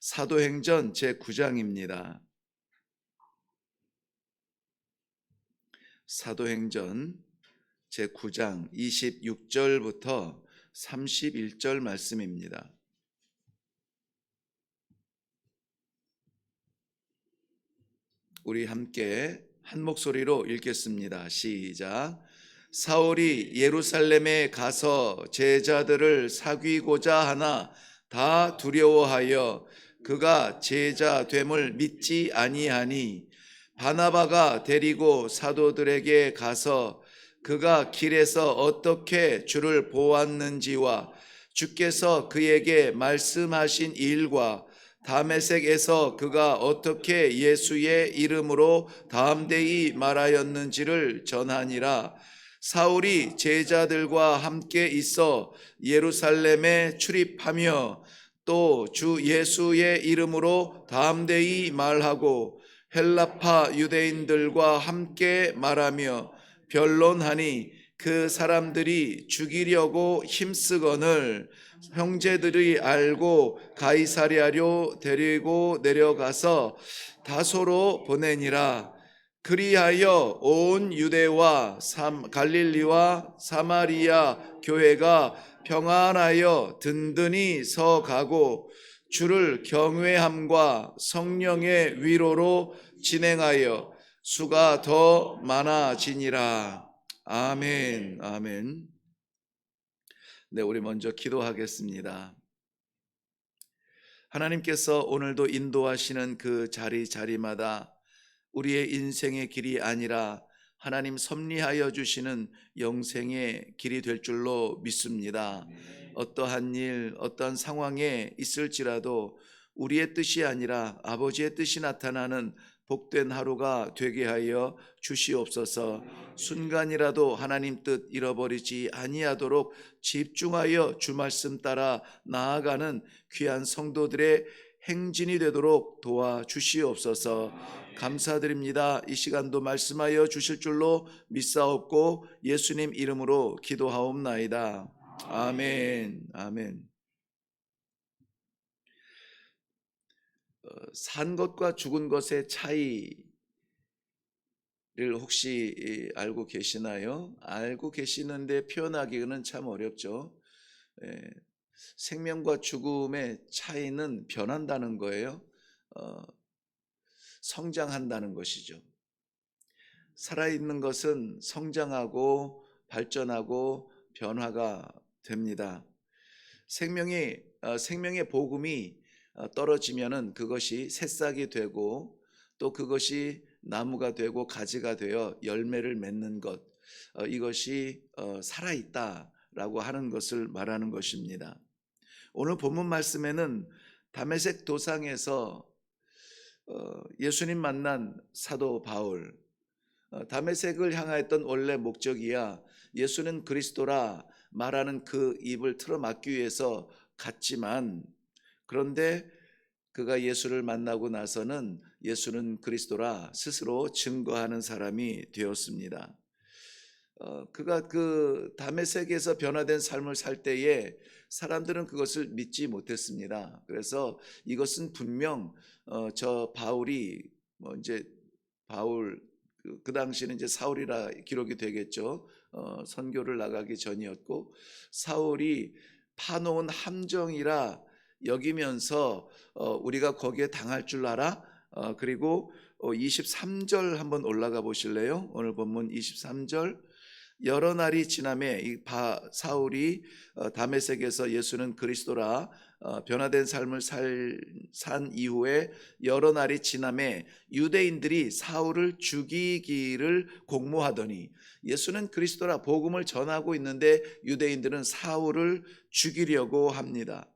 사도행전 제9장입니다. 사도행전 제9장 26절부터 31절 말씀입니다. 우리 함께 한 목소리로 읽겠습니다. 시작. 사울이 예루살렘에 가서 제자들을 사귀고자 하나 다 두려워하여 그가 제자 됨을 믿지 아니하니 바나바가 데리고 사도들에게 가서 그가 길에서 어떻게 주를 보았는지와 주께서 그에게 말씀하신 일과 다메섹에서 그가 어떻게 예수의 이름으로 담대히 말하였는지를 전하니라. 사울이 제자들과 함께 있어 예루살렘에 출입하며 또 주 예수의 이름으로 담대히 말하고 헬라파 유대인들과 함께 말하며 변론하니 그 사람들이 죽이려고 힘쓰거늘 형제들이 알고 가이사랴로 데리고 내려가서 다소로 보내니라. 그리하여 온 유대와 갈릴리와 사마리아 교회가 평안하여 든든히 서가고 주를 경외함과 성령의 위로로 진행하여 수가 더 많아지니라. 아멘. 아멘. 네, 우리 먼저 기도하겠습니다. 하나님께서 오늘도 인도하시는 그 자리마다 우리의 인생의 길이 아니라 하나님 섭리하여 주시는 영생의 길이 될 줄로 믿습니다. 어떠한 일, 어떠한 상황에 있을지라도 우리의 뜻이 아니라 아버지의 뜻이 나타나는 복된 하루가 되게 하여 주시옵소서. 순간이라도 하나님 뜻 잃어버리지 아니하도록 집중하여 주 말씀 따라 나아가는 귀한 성도들의 행진이 되도록 도와주시옵소서. 감사드립니다. 이 시간도 말씀하여 주실 줄로 믿사옵고 예수님 이름으로 기도하옵나이다. 아멘. 아멘. 산 것과 죽은 것의 차이를 혹시 알고 계시나요? 알고 계시는데 표현하기는 참 어렵죠. 생명과 죽음의 차이는 변한다는 거예요. 성장한다는 것이죠. 살아있는 것은 성장하고 발전하고 변화가 됩니다. 생명의 복음이 떨어지면은 그것이 새싹이 되고 또 그것이 나무가 되고 가지가 되어 열매를 맺는 것, 이것이 살아있다라고 하는 것을 말하는 것입니다. 오늘 본문 말씀에는 다메섹 도상에서 예수님 만난 사도 바울, 다메섹을 향하였던 원래 목적이야 예수는 그리스도라 말하는 그 입을 틀어막기 위해서 갔지만, 그런데 그가 예수를 만나고 나서는 예수는 그리스도라 스스로 증거하는 사람이 되었습니다. 그가 그 다메섹에서 변화된 삶을 살 때에 사람들은 그것을 믿지 못했습니다. 그래서 이것은 분명 저 바울이 이제 바울 그 당시는 이제 사울이라 기록이 되겠죠. 선교를 나가기 전이었고 사울이 파놓은 함정이라 여기면서 우리가 거기에 당할 줄 알아? 그리고 23절 한번 올라가 보실래요? 오늘 본문 23절. 여러 날이 지나매 이 사울이 다메섹에서 예수는 그리스도라 변화된 삶을 산 이후에 여러 날이 지나매 유대인들이 사울을 죽이기를 공모하더니, 예수는 그리스도라 복음을 전하고 있는데 유대인들은 사울을 죽이려고 합니다.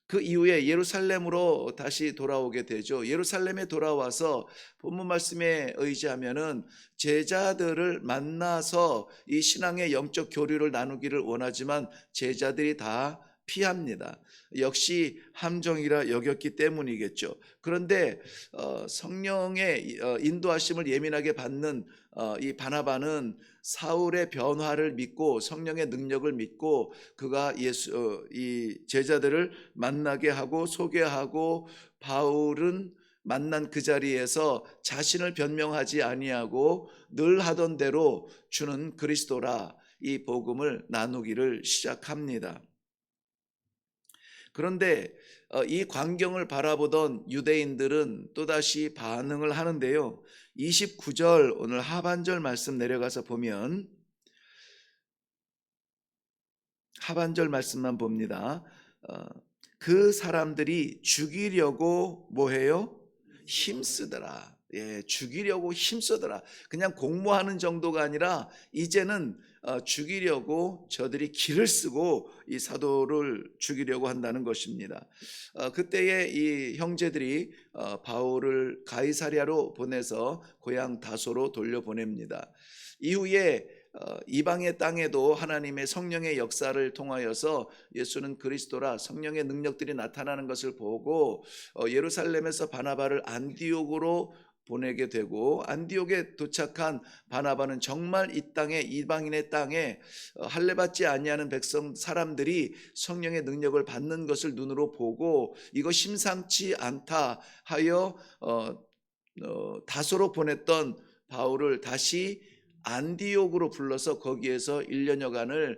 그 이후에 예루살렘으로 다시 돌아오게 되죠. 예루살렘에 돌아와서 본문 말씀에 의지하면은 제자들을 만나서 이 신앙의 영적 교류를 나누기를 원하지만 제자들이 다 피합니다. 역시 함정이라 여겼기 때문이겠죠. 그런데 성령의 인도하심을 예민하게 받는 이 바나바는 사울의 변화를 믿고 성령의 능력을 믿고 그가 이 제자들을 만나게 하고 소개하고, 바울은 만난 그 자리에서 자신을 변명하지 아니하고 늘 하던 대로 주는 그리스도라 이 복음을 나누기를 시작합니다. 그런데 이 광경을 바라보던 유대인들은 또다시 반응을 하는데요. 29절 오늘 하반절 말씀 내려가서 보면 하반절 말씀만 봅니다. 그 사람들이 죽이려고 뭐해요? 힘쓰더라. 죽이려고 힘쓰더라. 그냥 공모하는 정도가 아니라 이제는 죽이려고 저들이 기를 쓰고 이 사도를 죽이려고 한다는 것입니다. 그때에 이 형제들이 바울을 가이사랴로 보내서 고향 다소로 돌려보냅니다. 이후에 이방의 땅에도 하나님의 성령의 역사를 통하여서 예수는 그리스도라 성령의 능력들이 나타나는 것을 보고 예루살렘에서 바나바를 안디옥으로 보내게 되고, 안디옥에 도착한 바나바는 정말 이 땅에, 이방인의 땅에 할례받지 아니하는 백성 사람들이 성령의 능력을 받는 것을 눈으로 보고 이거 심상치 않다 하여 다소로 보냈던 바울을 다시 안디옥으로 불러서 거기에서 1년여간을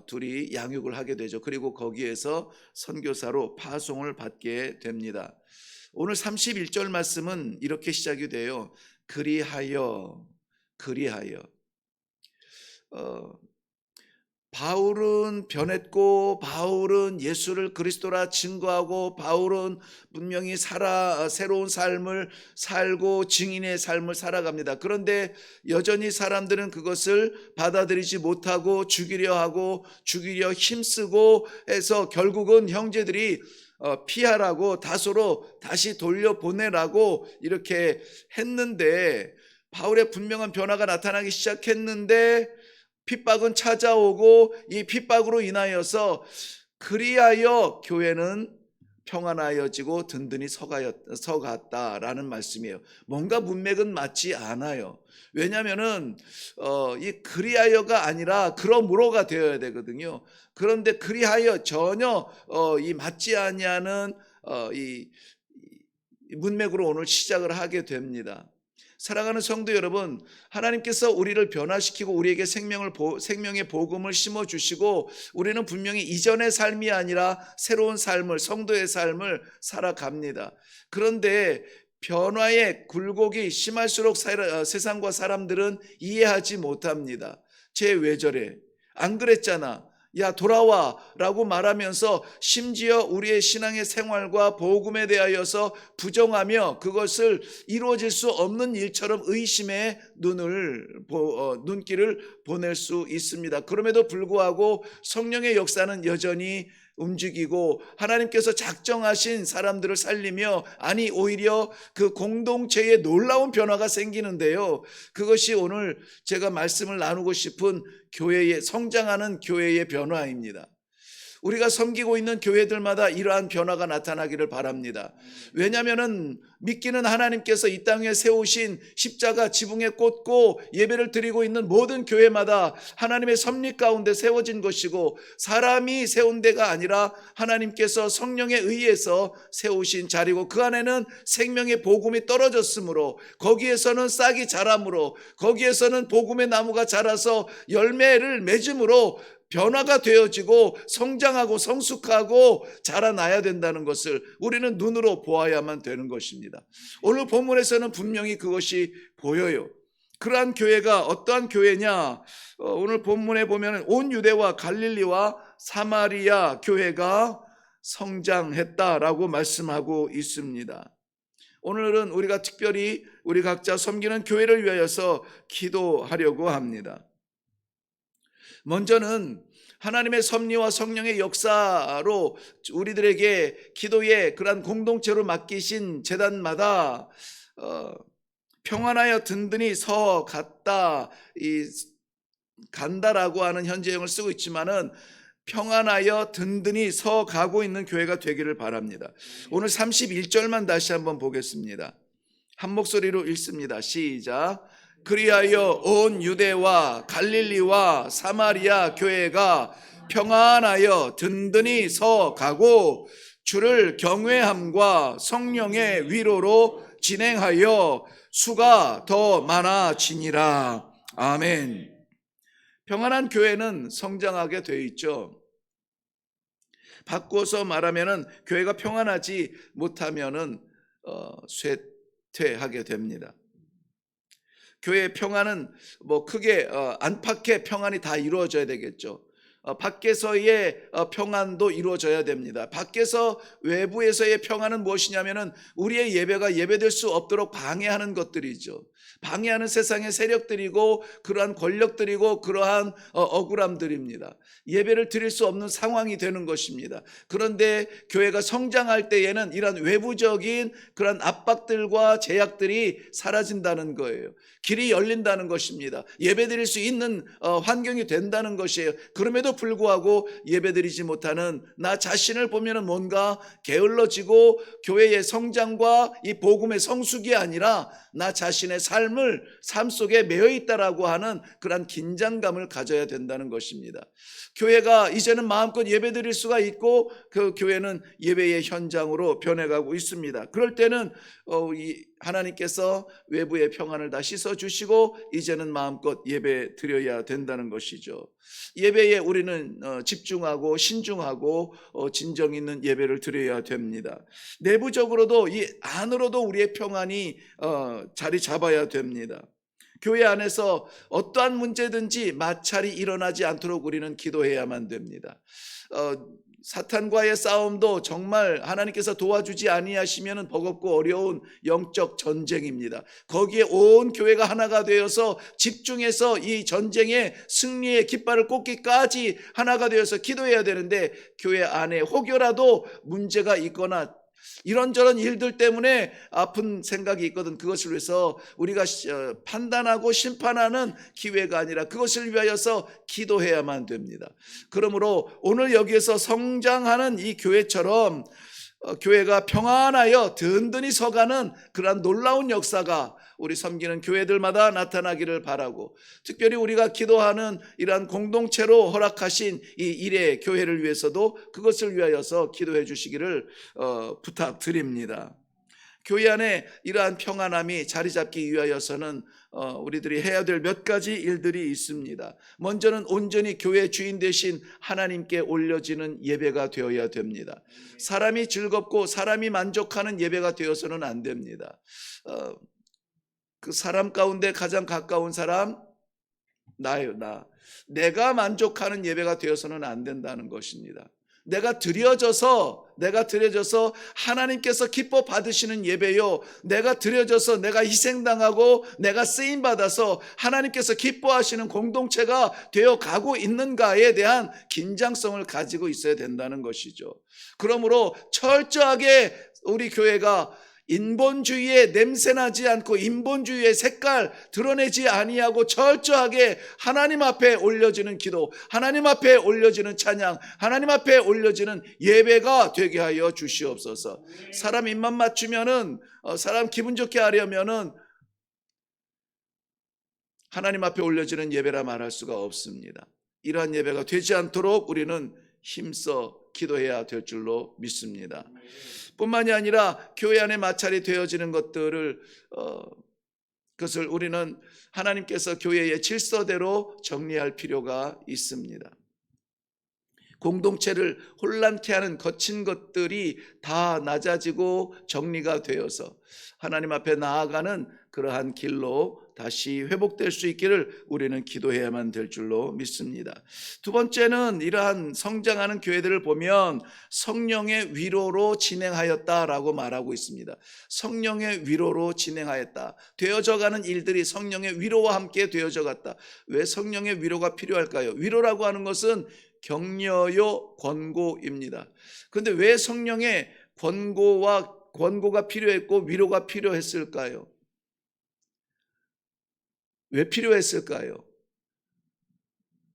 둘이 양육을 하게 되죠. 그리고 거기에서 선교사로 파송을 받게 됩니다. 오늘 31절 말씀은 이렇게 시작이 돼요. 그리하여 바울은 변했고, 바울은 예수를 그리스도라 증거하고, 바울은 분명히 새로운 삶을 살고 증인의 삶을 살아갑니다. 그런데 여전히 사람들은 그것을 받아들이지 못하고 죽이려 하고 죽이려 힘쓰고 해서 결국은 형제들이 피하라고 다소로 다시 돌려보내라고 이렇게 했는데, 바울의 분명한 변화가 나타나기 시작했는데 핍박은 찾아오고 이 핍박으로 인하여서 그리하여 교회는 평안하여지고 든든히 서갔다라는 말씀이에요. 뭔가 문맥은 맞지 않아요. 왜냐하면은 이 그리하여가 아니라 그러므로가 되어야 되거든요. 그런데 그리하여 전혀 이 맞지 아니하는 이 문맥으로 오늘 시작을 하게 됩니다. 사랑하는 성도 여러분, 하나님께서 우리를 변화시키고 우리에게 생명의 복음을 심어주시고 우리는 분명히 이전의 삶이 아니라 새로운 삶을, 성도의 삶을 살아갑니다. 그런데 변화의 굴곡이 심할수록 세상과 사람들은 이해하지 못합니다. 쟤 왜 저래? 안 그랬잖아. 야, 돌아와 라고 말하면서 심지어 우리의 신앙의 생활과 복음에 대하여서 부정하며 그것을 이루어질 수 없는 일처럼 의심의 눈길을 보낼 수 있습니다. 그럼에도 불구하고 성령의 역사는 여전히 움직이고 하나님께서 작정하신 사람들을 살리며, 아니 오히려 그 공동체에 놀라운 변화가 생기는데요, 그것이 오늘 제가 말씀을 나누고 싶은 성장하는 교회의 변화입니다. 우리가 섬기고 있는 교회들마다 이러한 변화가 나타나기를 바랍니다. 왜냐하면 믿기는 하나님께서 이 땅에 세우신 십자가 지붕에 꽂고 예배를 드리고 있는 모든 교회마다 하나님의 섭리 가운데 세워진 것이고, 사람이 세운 데가 아니라 하나님께서 성령에 의해서 세우신 자리고, 그 안에는 생명의 복음이 떨어졌으므로, 거기에서는 싹이 자라므로, 거기에서는 복음의 나무가 자라서 열매를 맺음으로 변화가 되어지고 성장하고 성숙하고 자라나야 된다는 것을 우리는 눈으로 보아야만 되는 것입니다. 오늘 본문에서는 분명히 그것이 보여요. 그러한 교회가 어떠한 교회냐? 오늘 본문에 보면 온 유대와 갈릴리와 사마리아 교회가 성장했다라고 말씀하고 있습니다. 오늘은 우리가 특별히 우리 각자 섬기는 교회를 위하여서 기도하려고 합니다. 먼저는 하나님의 섭리와 성령의 역사로 우리들에게 기도의 그러한 공동체로 맡기신 제단마다 평안하여 든든히 간다라고 하는 현재형을 쓰고 있지만은 평안하여 든든히 서 가고 있는 교회가 되기를 바랍니다. 오늘 31절만 다시 한번 보겠습니다. 한 목소리로 읽습니다. 시작. 그리하여 온 유대와 갈릴리와 사마리아 교회가 평안하여 든든히 서 가고 주를 경외함과 성령의 위로로 진행하여 수가 더 많아지니라. 아멘. 평안한 교회는 성장하게 되어 있죠. 바꾸어서 말하면은 교회가 평안하지 못하면은 쇠퇴하게 됩니다. 교회의 평안은 뭐 크게 안팎의 평안이 다 이루어져야 되겠죠. 밖에서의 평안도 이루어져야 됩니다. 밖에서 외부에서의 평안은 무엇이냐면은 우리의 예배가 예배될 수 없도록 방해하는 것들이죠. 방해하는 세상의 세력들이고 그러한 권력들이고 그러한 억울함들입니다. 예배를 드릴 수 없는 상황이 되는 것입니다. 그런데 교회가 성장할 때에는 이러한 외부적인 그런 압박들과 제약들이 사라진다는 거예요. 길이 열린다는 것입니다. 예배드릴 수 있는 환경이 된다는 것이에요. 그럼에도 불구하고 예배드리지 못하는 나 자신을 보면은 뭔가 게을러지고 교회의 성장과 이 복음의 성숙이 아니라 나 자신의 삶 속에 매여 있다라고 하는 그런 긴장감을 가져야 된다는 것입니다. 교회가 이제는 마음껏 예배드릴 수가 있고 그 교회는 예배의 현장으로 변해가고 있습니다. 그럴 때는 하나님께서 외부의 평안을 다 씻어주시고 이제는 마음껏 예배 드려야 된다는 것이죠. 예배에 우리는 집중하고 신중하고 진정 있는 예배를 드려야 됩니다. 내부적으로도 이 안으로도 우리의 평안이 자리 잡아야 됩니다. 교회 안에서 어떠한 문제든지 마찰이 일어나지 않도록 우리는 기도해야만 됩니다. 사탄과의 싸움도 정말 하나님께서 도와주지 아니하시면 버겁고 어려운 영적 전쟁입니다. 거기에 온 교회가 하나가 되어서 집중해서 이 전쟁의 승리의 깃발을 꽂기까지 하나가 되어서 기도해야 되는데 교회 안에 혹여라도 문제가 있거나 이런저런 일들 때문에 아픈 생각이 있거든. 그것을 위해서 우리가 판단하고 심판하는 기회가 아니라 그것을 위하여서 기도해야만 됩니다. 그러므로 오늘 여기에서 성장하는 이 교회처럼 교회가 평안하여 든든히 서가는 그러한 놀라운 역사가 우리 섬기는 교회들마다 나타나기를 바라고, 특별히 우리가 기도하는 이러한 공동체로 허락하신 이 일의 교회를 위해서도 그것을 위하여서 기도해 주시기를 부탁드립니다. 교회 안에 이러한 평안함이 자리 잡기 위하여서는 우리들이 해야 될 몇 가지 일들이 있습니다. 먼저는 온전히 교회 주인 되신 하나님께 올려지는 예배가 되어야 됩니다. 사람이 즐겁고 사람이 만족하는 예배가 되어서는 안 됩니다. 그 사람 가운데 가장 가까운 사람 나예요. 내가 만족하는 예배가 되어서는 안 된다는 것입니다. 내가 드려져서 하나님께서 기뻐 받으시는 예배요, 내가 드려져서 내가 희생당하고 내가 쓰임받아서 하나님께서 기뻐하시는 공동체가 되어 가고 있는가에 대한 긴장성을 가지고 있어야 된다는 것이죠. 그러므로 철저하게 우리 교회가 인본주의에 냄새나지 않고 인본주의의 색깔 드러내지 아니하고 철저하게 하나님 앞에 올려지는 기도, 하나님 앞에 올려지는 찬양, 하나님 앞에 올려지는 예배가 되게 하여 주시옵소서. 사람 입만 맞추면은, 사람 기분 좋게 하려면은 하나님 앞에 올려지는 예배라 말할 수가 없습니다. 이러한 예배가 되지 않도록 우리는 힘써 기도해야 될 줄로 믿습니다. 뿐만이 아니라 교회 안에 마찰이 되어지는 것들을 그것을 우리는 하나님께서 교회의 질서대로 정리할 필요가 있습니다. 공동체를 혼란케 하는 거친 것들이 다 낮아지고 정리가 되어서 하나님 앞에 나아가는 그러한 길로 다시 회복될 수 있기를 우리는 기도해야만 될 줄로 믿습니다. 두 번째는 이러한 성장하는 교회들을 보면 성령의 위로로 진행하였다라고 말하고 있습니다. 성령의 위로로 진행하였다. 되어져가는 일들이 성령의 위로와 함께 되어져 갔다. 왜 성령의 위로가 필요할까요? 위로라고 하는 것은 격려요 권고입니다. 그런데 왜 성령의 권고가 필요했고 위로가 필요했을까요? 왜 필요했을까요?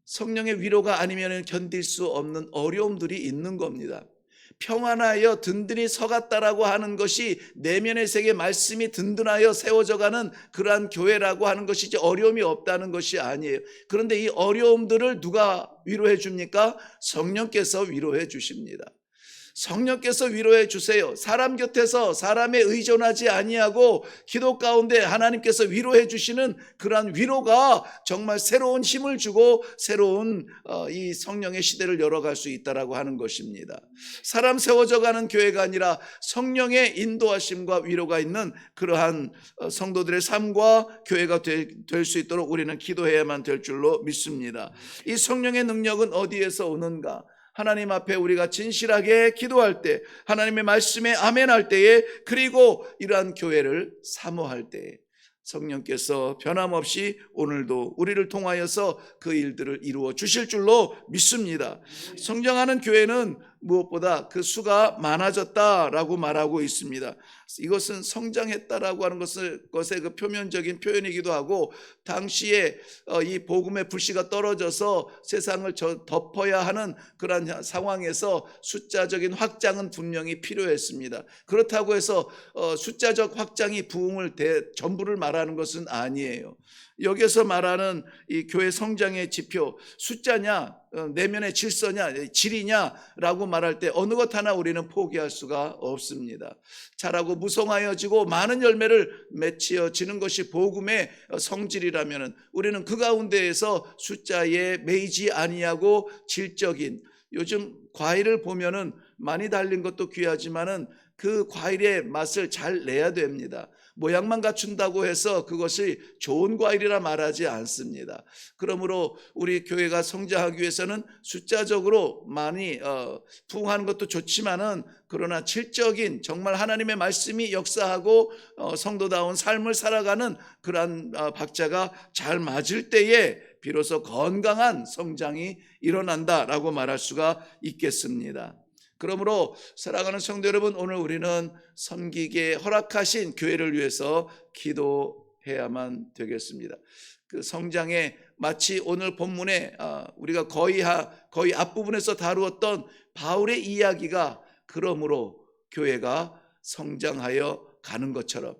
성령의 위로가 아니면 견딜 수 없는 어려움들이 있는 겁니다. 평안하여 든든히 서갔다라고 하는 것이 내면의 세계 말씀이 든든하여 세워져가는 그러한 교회라고 하는 것이지 어려움이 없다는 것이 아니에요. 그런데 이 어려움들을 누가 위로해 줍니까? 성령께서 위로해 주십니다. 성령께서 위로해 주세요. 사람 곁에서 사람에 의존하지 아니하고 기도 가운데 하나님께서 위로해 주시는 그러한 위로가 정말 새로운 힘을 주고 새로운 이 성령의 시대를 열어갈 수 있다라고 하는 것입니다. 사람 세워져 가는 교회가 아니라 성령의 인도하심과 위로가 있는 그러한 성도들의 삶과 교회가 될 수 있도록 우리는 기도해야만 될 줄로 믿습니다. 이 성령의 능력은 어디에서 오는가? 하나님 앞에 우리가 진실하게 기도할 때, 하나님의 말씀에 아멘할 때에, 그리고 이러한 교회를 사모할 때에 성령께서 변함없이 오늘도 우리를 통하여서 그 일들을 이루어 주실 줄로 믿습니다. 성장하는 교회는 무엇보다 그 수가 많아졌다라고 말하고 있습니다. 이것은 성장했다라고 하는 것의 그 표면적인 표현이기도 하고, 당시에 이 복음의 불씨가 떨어져서 세상을 덮어야 하는 그런 상황에서 숫자적인 확장은 분명히 필요했습니다. 그렇다고 해서 숫자적 확장이 부흥을 전부를 말하는 것은 아니에요. 여기서 말하는 이 교회 성장의 지표, 숫자냐 내면의 질서냐 질이냐라고 말할 때 어느 것 하나 우리는 포기할 수가 없습니다. 자라고 무성하여지고 많은 열매를 맺히어지는 것이 복음의 성질이라면 우리는 그 가운데에서 숫자에 매이지 아니하고 질적인, 요즘 과일을 보면은 많이 달린 것도 귀하지만은 그 과일의 맛을 잘 내야 됩니다. 모양만 갖춘다고 해서 그것이 좋은 과일이라 말하지 않습니다. 그러므로 우리 교회가 성장하기 위해서는 숫자적으로 많이 부흥하는 것도 좋지만은, 그러나 질적인 정말 하나님의 말씀이 역사하고 성도다운 삶을 살아가는 그러한 박자가 잘 맞을 때에 비로소 건강한 성장이 일어난다라고 말할 수가 있겠습니다. 그러므로 사랑하는 성도 여러분, 오늘 우리는 섬기게 허락하신 교회를 위해서 기도해야만 되겠습니다. 그 성장에 마치 오늘 본문에 우리가 거의 앞부분에서 다루었던 바울의 이야기가 그러므로 교회가 성장하여 가는 것처럼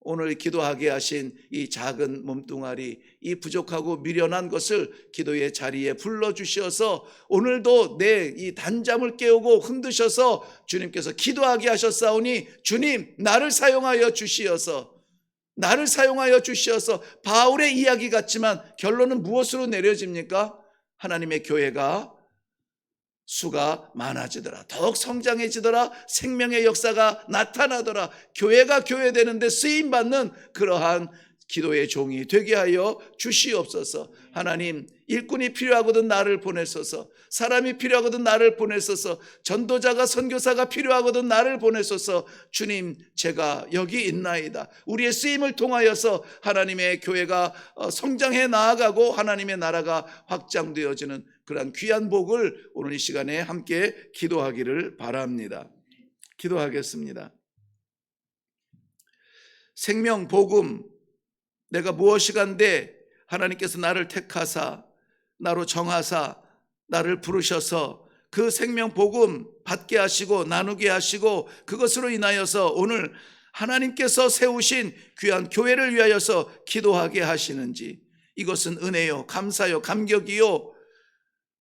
오늘 기도하게 하신 이 작은 몸뚱아리, 이 부족하고 미련한 것을 기도의 자리에 불러주셔서 오늘도 내 이 단잠을 깨우고 흔드셔서 주님께서 기도하게 하셨사오니 주님 나를 사용하여 주시어서 바울의 이야기 같지만 결론은 무엇으로 내려집니까? 하나님의 교회가 수가 많아지더라, 더욱 성장해지더라, 생명의 역사가 나타나더라, 교회가 교회되는데 쓰임받는 그러한 기도의 종이 되게 하여 주시옵소서. 하나님, 일꾼이 필요하거든 나를 보내소서. 사람이 필요하거든 나를 보내소서. 전도자가 선교사가 필요하거든 나를 보내소서. 주님, 제가 여기 있나이다. 우리의 쓰임을 통하여서 하나님의 교회가 성장해 나아가고 하나님의 나라가 확장되어지는 그러한 귀한 복을 오늘 이 시간에 함께 기도하기를 바랍니다. 기도하겠습니다. 생명 복음, 내가 무엇이간데 하나님께서 나를 택하사 나로 정하사 나를 부르셔서 그 생명 복음 받게 하시고 나누게 하시고 그것으로 인하여서 오늘 하나님께서 세우신 귀한 교회를 위하여서 기도하게 하시는지, 이것은 은혜요, 감사요, 감격이요,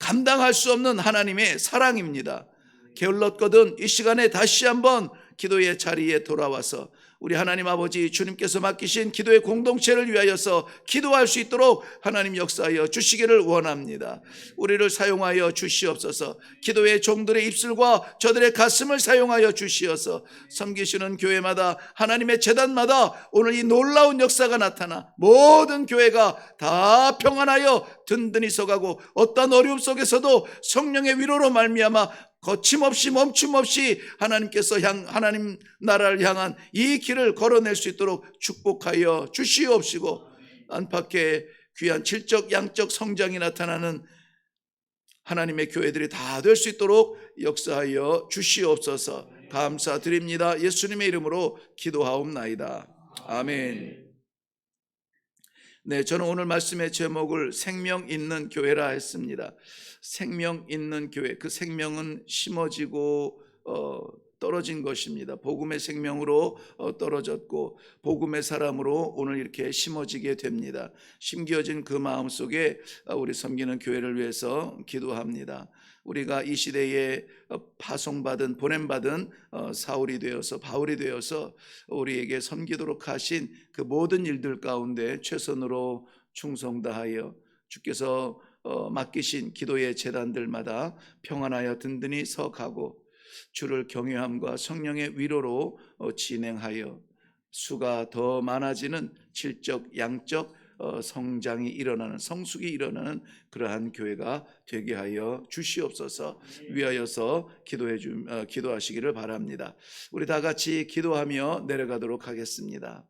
감당할 수 없는 하나님의 사랑입니다. 게을렀거든 이 시간에 다시 한번 기도의 자리에 돌아와서 우리 하나님 아버지 주님께서 맡기신 기도의 공동체를 위하여서 기도할 수 있도록 하나님 역사하여 주시기를 원합니다. 우리를 사용하여 주시옵소서. 기도의 종들의 입술과 저들의 가슴을 사용하여 주시어서 섬기시는 교회마다, 하나님의 제단마다 오늘 이 놀라운 역사가 나타나 모든 교회가 다 평안하여 든든히 서가고 어떤 어려움 속에서도 성령의 위로로 말미암아 거침없이 멈춤없이 하나님께서 하나님 나라를 향한 이 길을 걸어낼 수 있도록 축복하여 주시옵시고, 안팎에 귀한 질적 양적 성장이 나타나는 하나님의 교회들이 다 될 수 있도록 역사하여 주시옵소서. 감사드립니다. 예수님의 이름으로 기도하옵나이다. 아멘. 네, 저는 오늘 말씀의 제목을 생명 있는 교회라 했습니다. 생명 있는 교회. 그 생명은 심어지고 떨어진 것입니다. 복음의 생명으로 떨어졌고 복음의 사람으로 오늘 이렇게 심어지게 됩니다. 심겨진 그 마음 속에 우리 섬기는 교회를 위해서 기도합니다. 우리가 이 시대에 파송받은 보냄받은 사울이 되어서 바울이 되어서 우리에게 섬기도록 하신 그 모든 일들 가운데 최선으로 충성 다하여 주께서 맡기신 기도의 제단들마다 평안하여 든든히 서가고 주를 경외함과 성령의 위로로 진행하여 수가 더 많아지는 질적 양적 성장이 일어나는 성숙이 일어나는 그러한 교회가 되게 하여 주시옵소서. 위하여서 기도하시기를 바랍니다. 우리 다 같이 기도하며 내려가도록 하겠습니다.